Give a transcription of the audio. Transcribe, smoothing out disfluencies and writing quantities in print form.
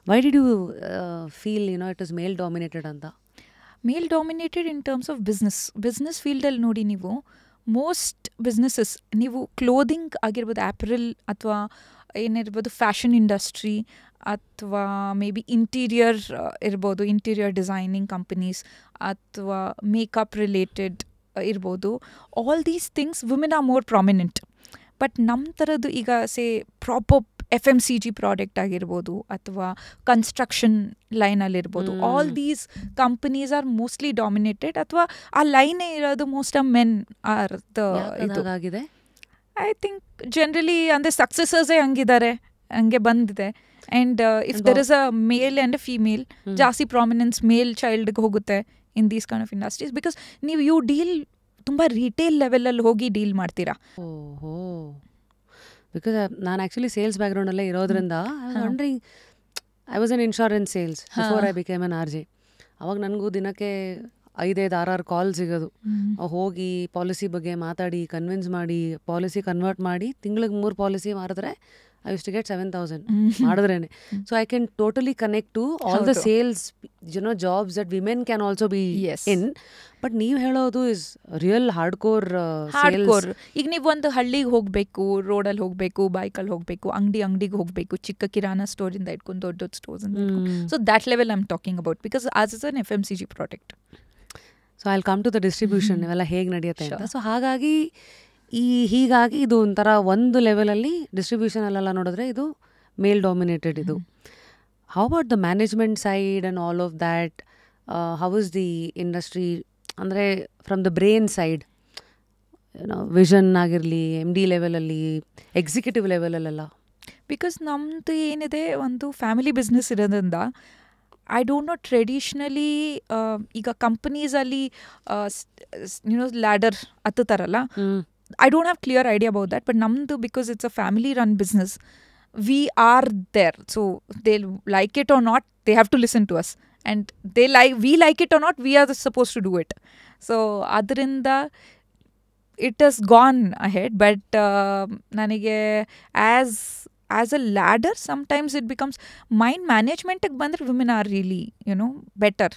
Why did you feel it was male dominated ಅಂತ? ಮೇಲ್ dominated in terms of business ಫೀಲ್ಡಲ್ಲಿ ನೋಡಿ, ನೀವು most businesses, ನೀವು ಕ್ಲೋದಿಂಗ್ ಆಗಿರ್ಬೋದು, ಆ್ಯಪರಲ್ ಅಥವಾ ಏನಿರ್ಬೋದು, ಫ್ಯಾಷನ್ ಇಂಡಸ್ಟ್ರಿ ಅಥವಾ ಮೇ ಬಿ ಇಂಟೀರಿಯರ್ ಇರ್ಬೋದು, ಇಂಟೀರಿಯರ್ ಡಿಸೈನಿಂಗ್ ಕಂಪನೀಸ್ ಅಥವಾ ಮೇಕಪ್ ರಿಲೇಟೆಡ್ ಇರ್ಬೋದು, all these things women are more prominent. But ನಮ್ಮ ಥರದ್ದು ಈಗ ಪ್ರಾಪರ್ FMCG ಪ್ರಾಡಕ್ಟ್ ಆಗಿರ್ಬೋದು ಅಥವಾ ಕನ್ಸ್ಟ್ರಕ್ಷನ್ ಲೈನಲ್ಲಿರ್ಬೋದು, all these companies are mostly dominated, ಅಥವಾ ಆ ಲೈನೇ ಇರೋದು most of men are the ಇದು ಆಗಿದೆ. ಐ ಥಿಂಕ್ ಜನರಲಿ ಅಂದರೆ ಸಕ್ಸಸರ್ಸೇ ಹಂಗೆ ಬಂದಿದೆ. And if there is a male and a female, ಜಾಸ್ತಿ ಪ್ರಾಮಿನೆನ್ಸ್ ಮೇಲ್ ಚೈಲ್ಡ್ಗೆ ಹೋಗುತ್ತೆ in these kind of industries, because ನೀವು ಯು ಡೀಲ್ ತುಂಬ ರಿಟೇಲ್ ಲೆವೆಲಲ್ಲಿ ಹೋಗಿ ಡೀಲ್ ಮಾಡ್ತೀರಾ. ಓಹೋ, ಬಿಕಾಸ್ ನಾನು ಆ್ಯಕ್ಚುಲಿ ಸೇಲ್ಸ್ ಬ್ಯಾಕ್ಗ್ರೌಂಡಲ್ಲೇ ಇರೋದ್ರಿಂದ wondering, I was an insurance sales before I became an RJ. ಅವಾಗ ನನಗೂ ದಿನಕ್ಕೆ 5-6 ಕಾಲ್ ಸಿಗೋದು. ಹೋಗಿ ಪಾಲಿಸಿ ಬಗ್ಗೆ ಮಾತಾಡಿ ಕನ್ವಿನ್ಸ್ ಮಾಡಿ ಪಾಲಿಸಿ ಕನ್ವರ್ಟ್ ಮಾಡಿ ತಿಂಗಳಿಗೆ 3 ಪಾಲಿಸಿ ಮಾರಿದ್ರೆ I used to get 7,000 ಮಾಡಿದ್ರೇನೆ. So I can totally connect to all the sales jobs that women can also be in. But ನೀವು ಹೇಳೋದು is real hardcore sales. ಈಗ ನೀವು ಒಂದು ಹಳ್ಳಿಗೆ ಹೋಗಬೇಕು, ರೋಡಲ್ಲಿ ಹೋಗಬೇಕು, ಬೈಕಲ್ಲಿ ಹೋಗಬೇಕು, ಅಂಗಡಿಗೆ ಹೋಗಬೇಕು, ಚಿಕ್ಕ ಕಿರಾನ ಸ್ಟೋರಿಂದ ಇಟ್ಕೊಂಡು ದೊಡ್ಡ ಸ್ಟೋರ್ಸ್ ಅಂತ. So that level I am talking about, because as is an FMCG product. So I will come to the distribution ಇವೆಲ್ಲ ಹೇಗೆ ನಡೆಯುತ್ತೆ ಅಂತ. ಸೊ ಹೀಗಾಗಿ ಇದು ಒಂಥರ ಒಂದು ಲೆವೆಲಲ್ಲಿ ಡಿಸ್ಟ್ರಿಬ್ಯೂಷನಲ್ಲೆಲ್ಲ ನೋಡಿದ್ರೆ ಇದು ಮೇಲ್ ಡಾಮಿನೇಟೆಡ್. ಇದು how about the management side and all of that? How is the industry ಅಂದರೆ from the brain side, vision ಆಗಿರಲಿ, MD ಲೆವೆಲಲ್ಲಿ, ಎಕ್ಸಿಕ್ಯೂಟಿವ್ ಲೆವೆಲಲ್ಲೆಲ್ಲ? ಬಿಕಾಸ್ ನಮ್ಮದು ಏನಿದೆ, ಒಂದು ಫ್ಯಾಮಿಲಿ ಬಿಸ್ನೆಸ್ ಇರೋದ್ರಿಂದ ಐ ಡೋಂಟ್ ನೋ ಟ್ರೆಡಿಷ್ನಲಿ ಈಗ ಕಂಪನೀಸಲ್ಲಿ ಲ್ಯಾಡರ್ ಹತ್ತುತ್ತಾರಲ್ಲ, I don't have clear idea about that, but namdu, because it's a family run business, we are there. So they like it or not, they have to listen to us, and we like it or not, we are supposed to do it. So adrinda it has gone ahead, but nanige as a ladder sometimes it becomes mind management ಗೆ ಬಂದ್ರೆ women are really better.